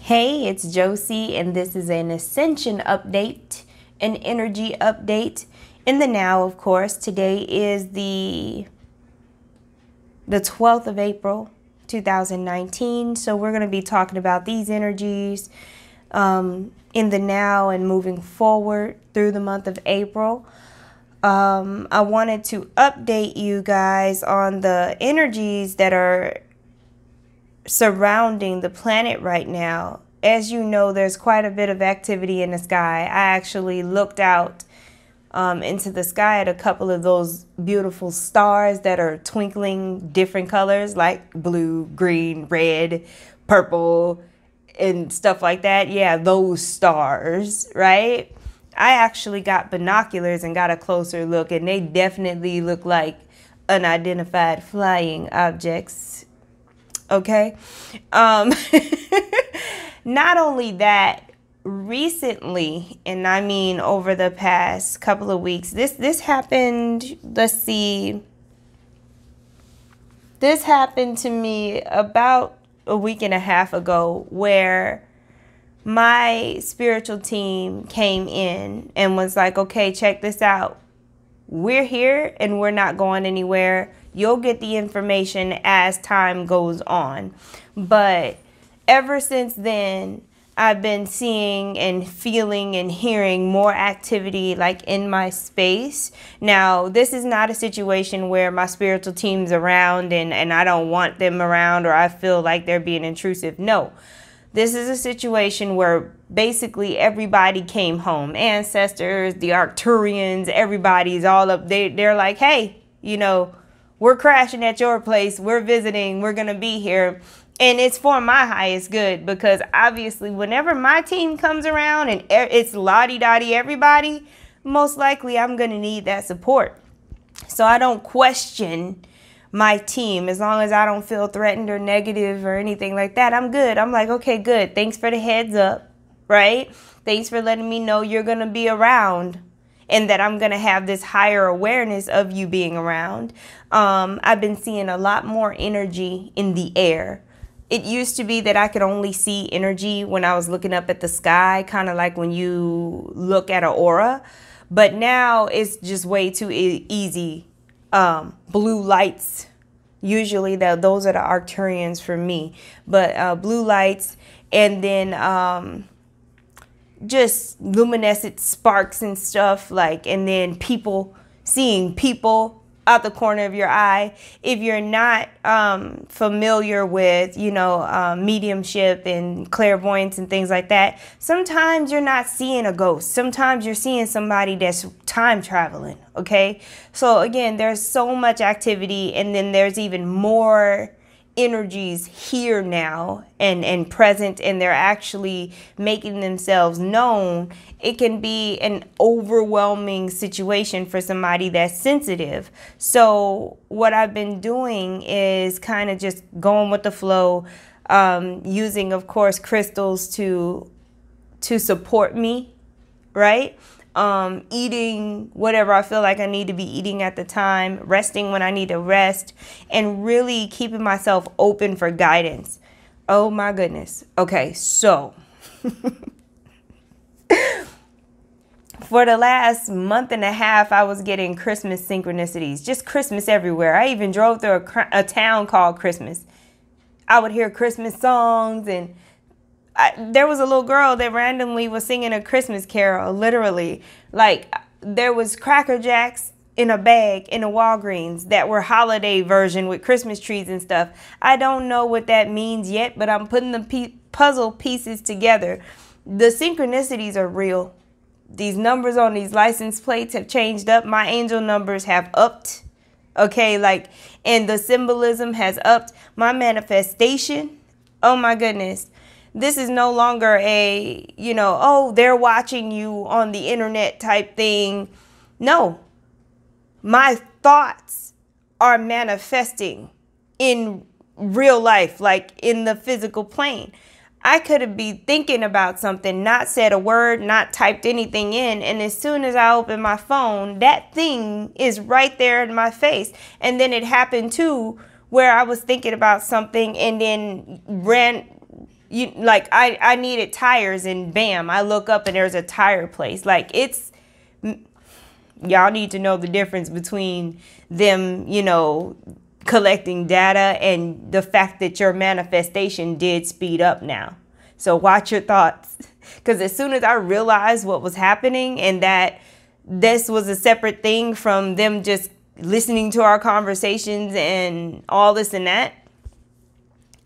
Hey, it's Josie, and this is an ascension update, an energy update in the now, of course. Today is the 12th of April, 2019. So we're going to be talking about these energies in the now and moving forward through the month of April. I wanted to update you guys on the energies that are surrounding the planet right now. As you know, there's quite a bit of activity in the sky. I actually looked out into the sky at a couple of those beautiful stars that are twinkling different colors like blue, green, red, purple, and stuff like that. Yeah, those stars, right? I actually got binoculars and got a closer look, and they definitely look like unidentified flying objects. Okay. Not only that, recently, and I mean over the past couple of weeks, this happened, let's see, this happened to me about a week and a half ago, where my spiritual team came in and was like, okay, check this out. We're here and we're not going anywhere. You'll get the information as time goes on. But ever since then, I've been seeing and feeling and hearing more activity like in my space. Now, this is not a situation where my spiritual team's around and I don't want them around, or I feel like they're being intrusive. No. This is a situation where basically everybody came home. Ancestors, the Arcturians, everybody's all up. They're like, hey, you know, we're crashing at your place. We're visiting. We're going to be here. And it's for my highest good, because obviously whenever my team comes around and it's lottie-dottie everybody, most likely I'm going to need that support. So I don't question my team. As long as I don't feel threatened or negative or anything like that, I'm good. I'm like, okay, good. Thanks for the heads up, right? Thanks for letting me know you're going to be around and that I'm going to have this higher awareness of you being around. I've been seeing a lot more energy in the air. It used to be that I could only see energy when I was looking up at the sky, kind of like when you look at an aura. But now it's just way too easy. Blue lights, usually those are the Arcturians for me, but blue lights, and then just luminescent sparks and stuff, like, and then seeing people out the corner of your eye. If you're not familiar with, mediumship and clairvoyance and things like that, sometimes you're not seeing a ghost. Sometimes you're seeing somebody that's time traveling, okay? So again, there's so much activity, and then there's even more energies here now and present, and they're actually making themselves known. It can be an overwhelming situation for somebody that's sensitive. So what I've been doing is kind of just going with the flow, using, of course, crystals to support me, right? Eating whatever I feel like I need to be eating at the time, resting when I need to rest, and really keeping myself open for guidance. Oh my goodness. Okay, so for the last month and a half, I was getting Christmas synchronicities, just Christmas everywhere. I even drove through a town called Christmas. I would hear Christmas songs, and there was a little girl that randomly was singing a Christmas carol, literally. Like, there was Cracker Jacks in a bag in a Walgreens that were holiday version with Christmas trees and stuff. I don't know what that means yet, but I'm putting the puzzle pieces together. The synchronicities are real. These numbers on these license plates have changed up. My angel numbers have upped, okay? Like, and the symbolism has upped. My manifestation, oh my goodness. This is no longer a, oh, they're watching you on the internet type thing. No, my thoughts are manifesting in real life, like in the physical plane. I could be thinking about something, not said a word, not typed anything in, and as soon as I open my phone, that thing is right there in my face. And then it happened too, where I was thinking about something and then I needed tires, and bam, I look up and there's a tire place. Like, it's, y'all need to know the difference between them, collecting data and the fact that your manifestation did speed up now. So watch your thoughts, because as soon as I realized what was happening and that this was a separate thing from them just listening to our conversations and all this and that,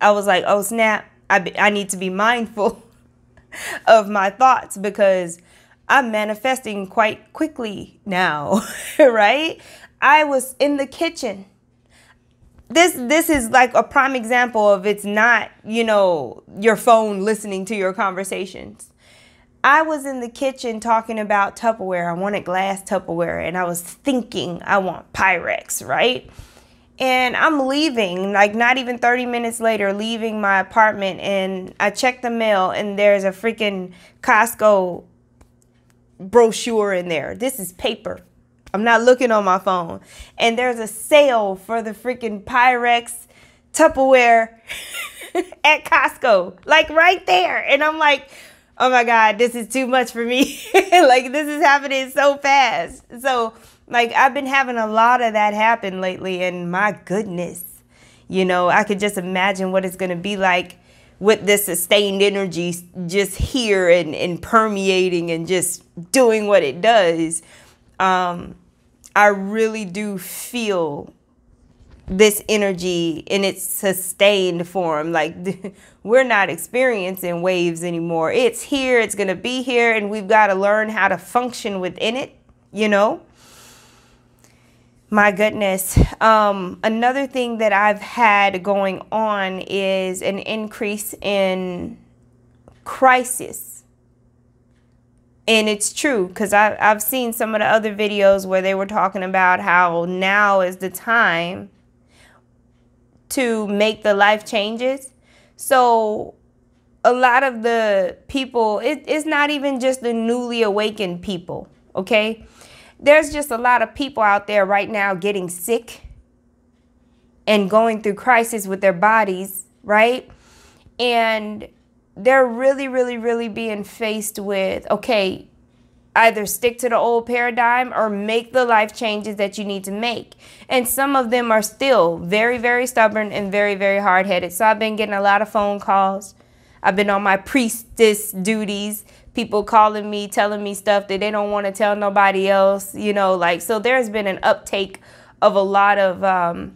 I was like, oh snap, I need to be mindful of my thoughts, because I'm manifesting quite quickly now, right? I was in the kitchen. This is like a prime example of, it's not, your phone listening to your conversations. I was in the kitchen talking about Tupperware. I wanted glass Tupperware, and I was thinking I want Pyrex, right? And I'm leaving, like not even 30 minutes later, leaving my apartment, and I check the mail, and there's a freaking Costco brochure in there. This is paper. I'm not looking on my phone. And there's a sale for the freaking Pyrex Tupperware at Costco, like right there. And I'm like, oh my God, this is too much for me. Like, this is happening so fast. So, like, I've been having a lot of that happen lately, and my goodness, I could just imagine what it's going to be like with this sustained energy just here and permeating and just doing what it does. I really do feel this energy in its sustained form. Like, we're not experiencing waves anymore. It's here, it's going to be here, and we've got to learn how to function within it, My goodness. Another thing that I've had going on is an increase in crisis. And it's true, because I've seen some of the other videos where they were talking about how now is the time to make the life changes. So a lot of the people, it's not even just the newly awakened people, okay? There's just a lot of people out there right now getting sick and going through crisis with their bodies, right? And they're really, really, really being faced with, okay, either stick to the old paradigm or make the life changes that you need to make. And some of them are still very, very stubborn and very, very hard-headed. So I've been getting a lot of phone calls. I've been on my priestess duties, people calling me, telling me stuff that they don't want to tell nobody else, so there's been an uptake of a lot of,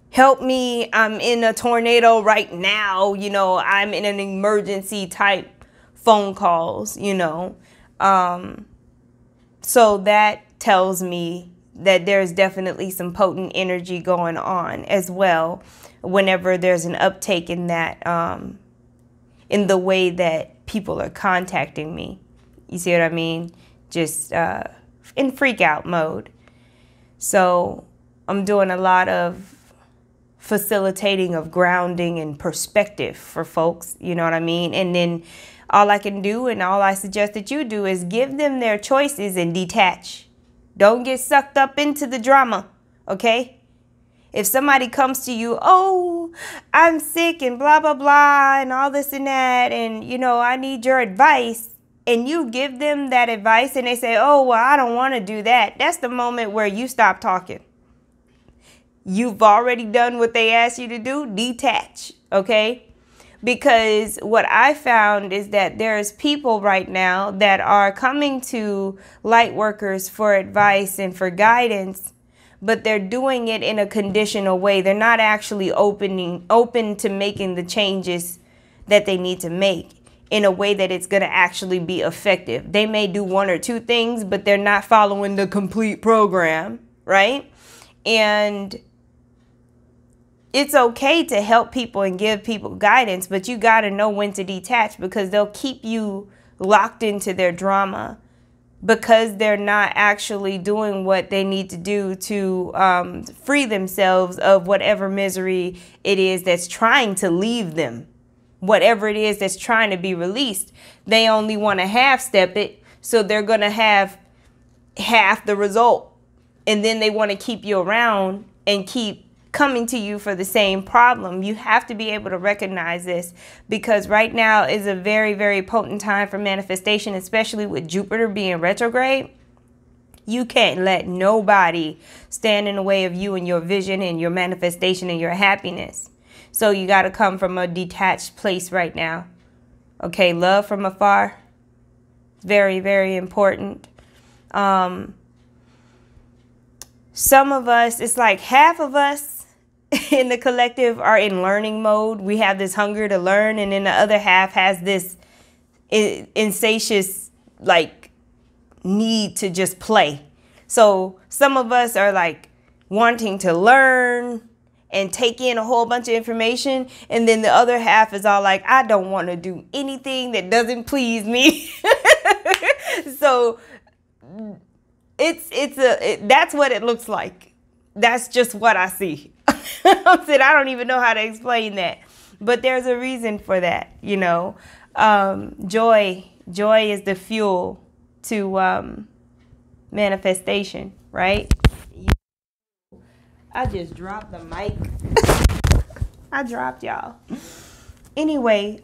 help me, I'm in a tornado right now, I'm in an emergency type phone calls, so that tells me that there's definitely some potent energy going on as well whenever there's an uptake in that, in the way that people are contacting me. You see what I mean? Just in freak out mode. So I'm doing a lot of facilitating of grounding and perspective for folks, you know what I mean? And then all I can do, and all I suggest that you do, is give them their choices and detach. Don't get sucked up into the drama, okay? If somebody comes to you, oh, I'm sick and blah, blah, blah, and all this and that, and, I need your advice, and you give them that advice and they say, oh, well, I don't want to do that. That's the moment where you stop talking. You've already done what they asked you to do. Detach, okay? Because what I found is that there's people right now that are coming to light workers for advice and for guidance, but they're doing it in a conditional way. They're not actually open to making the changes that they need to make in a way that it's going to actually be effective. They may do one or two things, but they're not following the complete program, right? And it's okay to help people and give people guidance, but you got to know when to detach, because they'll keep you locked into their drama because they're not actually doing what they need to do to free themselves of whatever misery it is that's trying to leave them, whatever it is that's trying to be released. They only want to half-step it, so they're going to have half the result. And then they want to keep you around and keep coming to you for the same problem. You have to be able to recognize this, because right now is a very, very potent time for manifestation, especially with Jupiter being retrograde. You can't let nobody stand in the way of you and your vision and your manifestation and your happiness. So you got to come from a detached place right now. Okay, love from afar. Very, very important. Some of us, it's like half of us in the collective are in learning mode. We have this hunger to learn, and then the other half has this insatious, like, need to just play. So some of us are like wanting to learn and take in a whole bunch of information, and then the other half is all like, I don't want to do anything that doesn't please me. So that's what it looks like. That's just what I see. I said, I don't even know how to explain that, but there's a reason for that. Joy is the fuel to manifestation, right? I just dropped the mic. I dropped y'all. Anyway,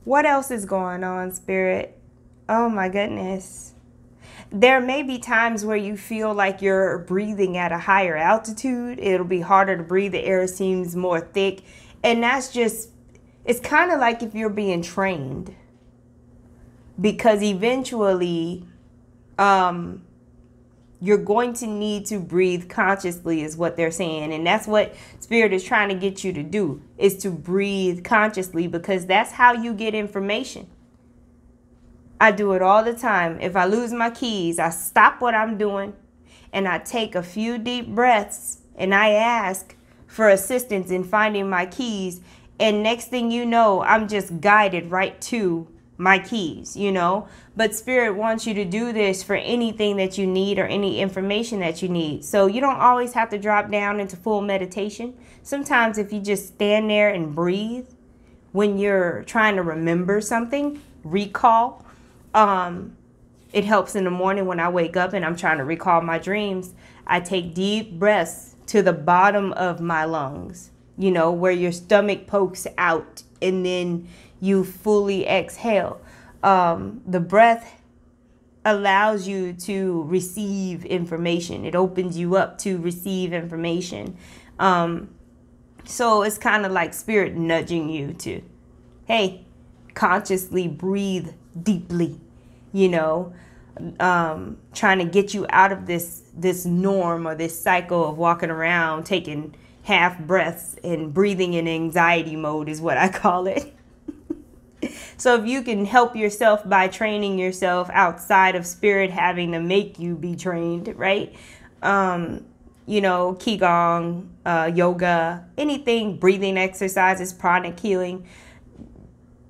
what else is going on, Spirit? Oh my goodness. There may be times where you feel like you're breathing at a higher altitude. It'll be harder to breathe. The air seems more thick. And that's just, it's kind of like if you're being trained. Because eventually, you're going to need to breathe consciously, is what they're saying. And that's what Spirit is trying to get you to do, is to breathe consciously, because that's how you get information. I do it all the time. If I lose my keys, I stop what I'm doing and I take a few deep breaths and I ask for assistance in finding my keys. And next thing you know, I'm just guided right to my keys, But Spirit wants you to do this for anything that you need or any information that you need. So you don't always have to drop down into full meditation. Sometimes if you just stand there and breathe when you're trying to remember something, recall. It helps in the morning when I wake up and I'm trying to recall my dreams. I take deep breaths to the bottom of my lungs, where your stomach pokes out, and then you fully exhale. The breath allows you to receive information. It opens you up to receive information. So it's kind of like Spirit nudging you to, hey, consciously breathe deeply, trying to get you out of this norm or this cycle of walking around taking half breaths and breathing in anxiety mode is what I call it. So if you can help yourself by training yourself outside of Spirit having to make you be trained, right? Qigong, yoga, anything, breathing exercises, pranic healing,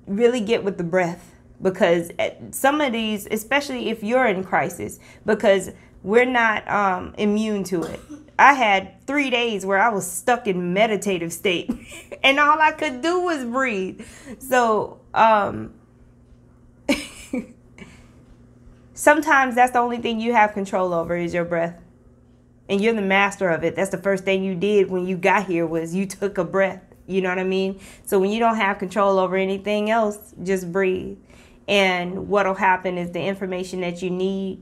really get with the breath. Because some of these, especially if you're in crisis, because we're not immune to it. I had 3 days where I was stuck in meditative state and all I could do was breathe. So sometimes that's the only thing you have control over is your breath. And you're the master of it. That's the first thing you did when you got here was you took a breath. You know what I mean? So when you don't have control over anything else, just breathe. And what'll happen is the information that you need,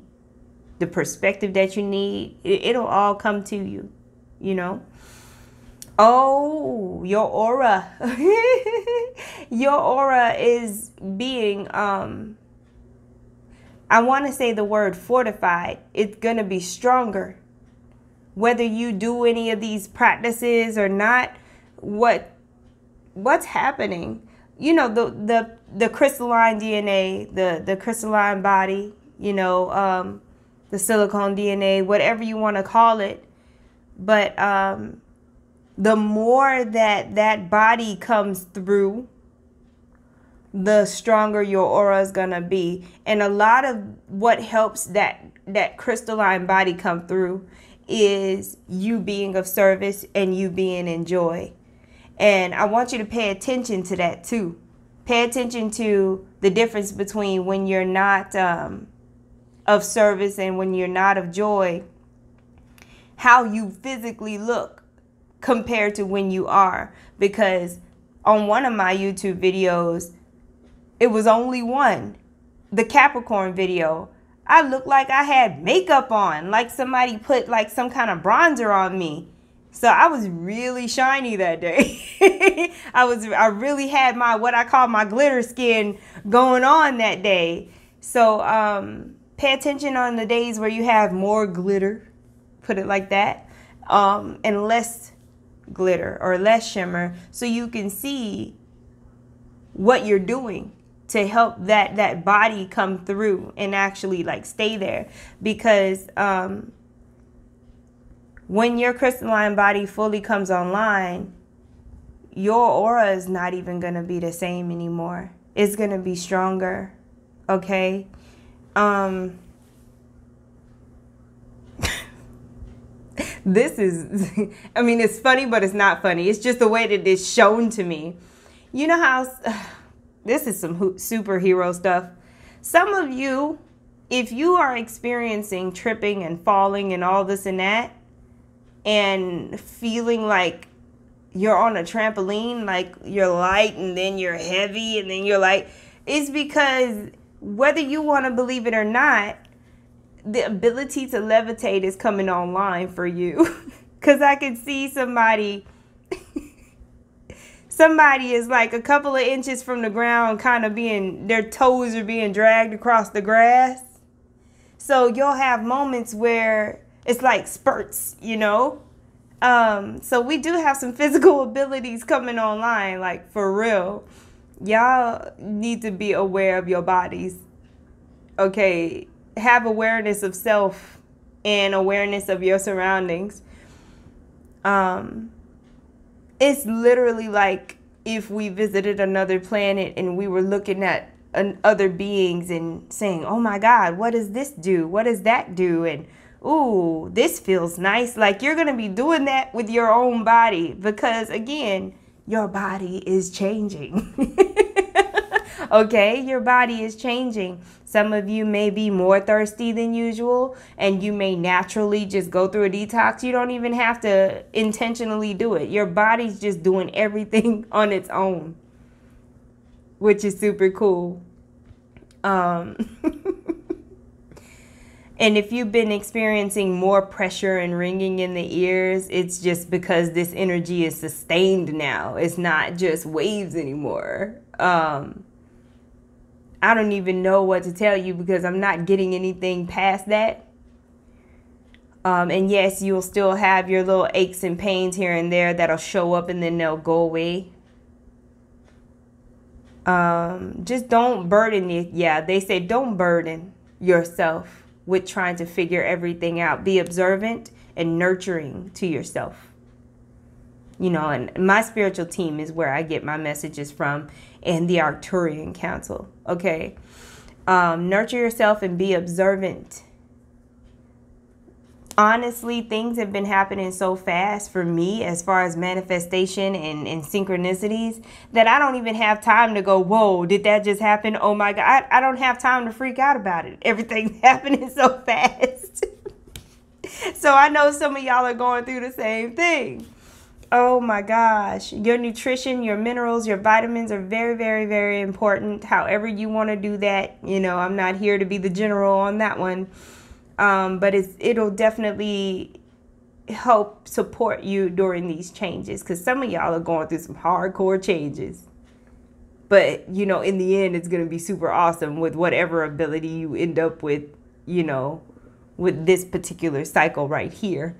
the perspective that you need, it'll all come to you, Oh, your aura. Your aura is being, I want to say the word fortified. It's going to be stronger. Whether you do any of these practices or not, what's happening? The crystalline DNA, the crystalline body, the silicone DNA, whatever you want to call it. But the more that body comes through, the stronger your aura is going to be. And a lot of what helps that crystalline body come through is you being of service and you being in joy. And I want you to pay attention to that too. Pay attention to the difference between when you're not of service and when you're not of joy, how you physically look. compared to when you are. Because on one of my YouTube videos, it was only one, the Capricorn video, I looked like I had makeup on, like somebody put like some kind of bronzer on me. So I was really shiny that day. I really had my, what I call my glitter skin going on that day. So pay attention on the days where you have more glitter, put it like that, and less glitter or less shimmer, so you can see what you're doing to help that body come through and actually like stay there. Because when your crystalline body fully comes online, your aura is not even going to be the same anymore. It's going to be stronger. Okay. This is, I mean, it's funny, but it's not funny. It's just the way that it's shown to me. You know how, this is some superhero stuff. Some of you, if you are experiencing tripping and falling and all this and that, and feeling like you're on a trampoline, like you're light and then you're heavy and then you're light, it's because whether you want to believe it or not, the ability to levitate is coming online for you. Because I can see somebody is like a couple of inches from the ground, kind of being, their toes are being dragged across the grass. So you'll have moments where it's like spurts, you know. So we do have some physical abilities coming online, like for real. Y'all need to be aware of your bodies. Okay, have awareness of self and awareness of your surroundings. It's literally like if we visited another planet and we were looking at other beings and saying, oh my God, what does this do? What does that do? And ooh, this feels nice. Like you're going to be doing that with your own body, because again, your body is changing. Okay, your body is changing. Some of you may be more thirsty than usual, and you may naturally just go through a detox. You don't even have to intentionally do it. Your body's just doing everything on its own, which is super cool. And if you've been experiencing more pressure and ringing in the ears, it's just because this energy is sustained now. It's not just waves anymore. I don't even know what to tell you because I'm not getting anything past that. And yes, you'll still have your little aches and pains here and there that'll show up and then they'll go away. Just don't burden it. Yeah, they say don't burden yourself with trying to figure everything out. Be observant and nurturing to yourself. You know, and my spiritual team is where I get my messages from, and the Arcturian Council. Okay. Nurture yourself and be observant. Honestly, things have been happening so fast for me as far as manifestation and synchronicities that I don't even have time to go, whoa, did that just happen? Oh my God. I don't have time to freak out about it. Everything's happening so fast. So I know some of y'all are going through the same thing. Oh my gosh. Your nutrition, your minerals, your vitamins are very, very, very important. However you want to do that. You know, I'm not here to be the general on that one. But it'll definitely help support you during these changes, because some of y'all are going through some hardcore changes. But, you know, in the end, it's going to be super awesome with whatever ability you end up with, you know, with this particular cycle right here.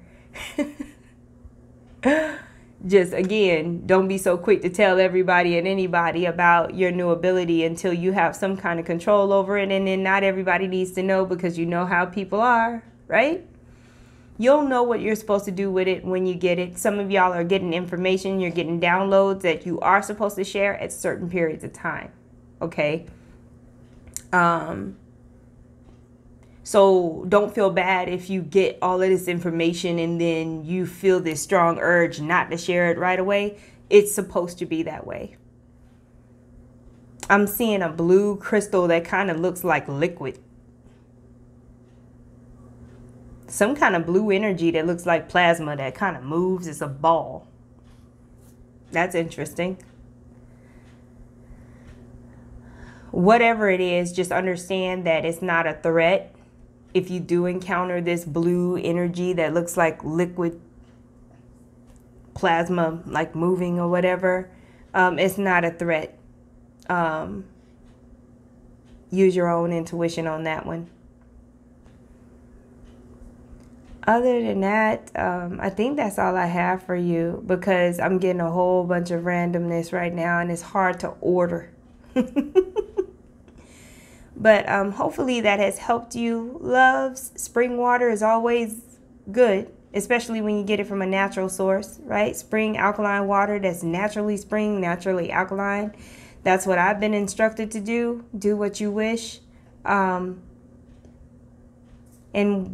Just, again, don't be so quick to tell everybody and anybody about your new ability until you have some kind of control over it. And then not everybody needs to know, because you know how people are, right? You'll know what you're supposed to do with it when you get it. Some of y'all are getting information. You're getting downloads that you are supposed to share at certain periods of time. Okay? So don't feel bad if you get all of this information and then you feel this strong urge not to share it right away. It's supposed to be that way. I'm seeing a blue crystal that kind of looks like liquid. Some kind of blue energy that looks like plasma that kind of moves. It's a ball. That's interesting. Whatever it is, just understand that it's not a threat. If you do encounter this blue energy that looks like liquid plasma, like moving or whatever, it's not a threat. Use your own intuition on that one. Other than that, I think that's all I have for you, because I'm getting a whole bunch of randomness right now and it's hard to order. But hopefully that has helped you, loves. Spring water is always good, especially when you get it from a natural source, right? Spring alkaline water that's naturally spring, naturally alkaline. That's what I've been instructed to do. Do what you wish. And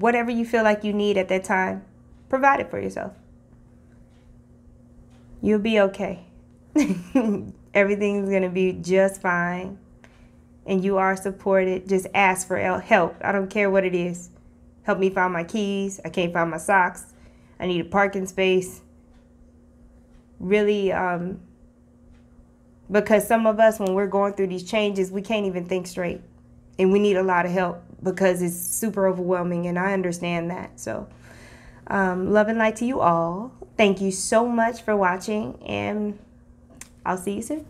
whatever you feel like you need at that time, provide it for yourself. You'll be okay. Everything's going to be just fine. And you are supported. Just ask for help. I don't care what it is. Help me find my keys. I can't find my socks. I need a parking space. Really, because some of us, when we're going through these changes, we can't even think straight. And we need a lot of help because it's super overwhelming, and I understand that. So, love and light to you all. Thank you so much for watching, and I'll see you soon.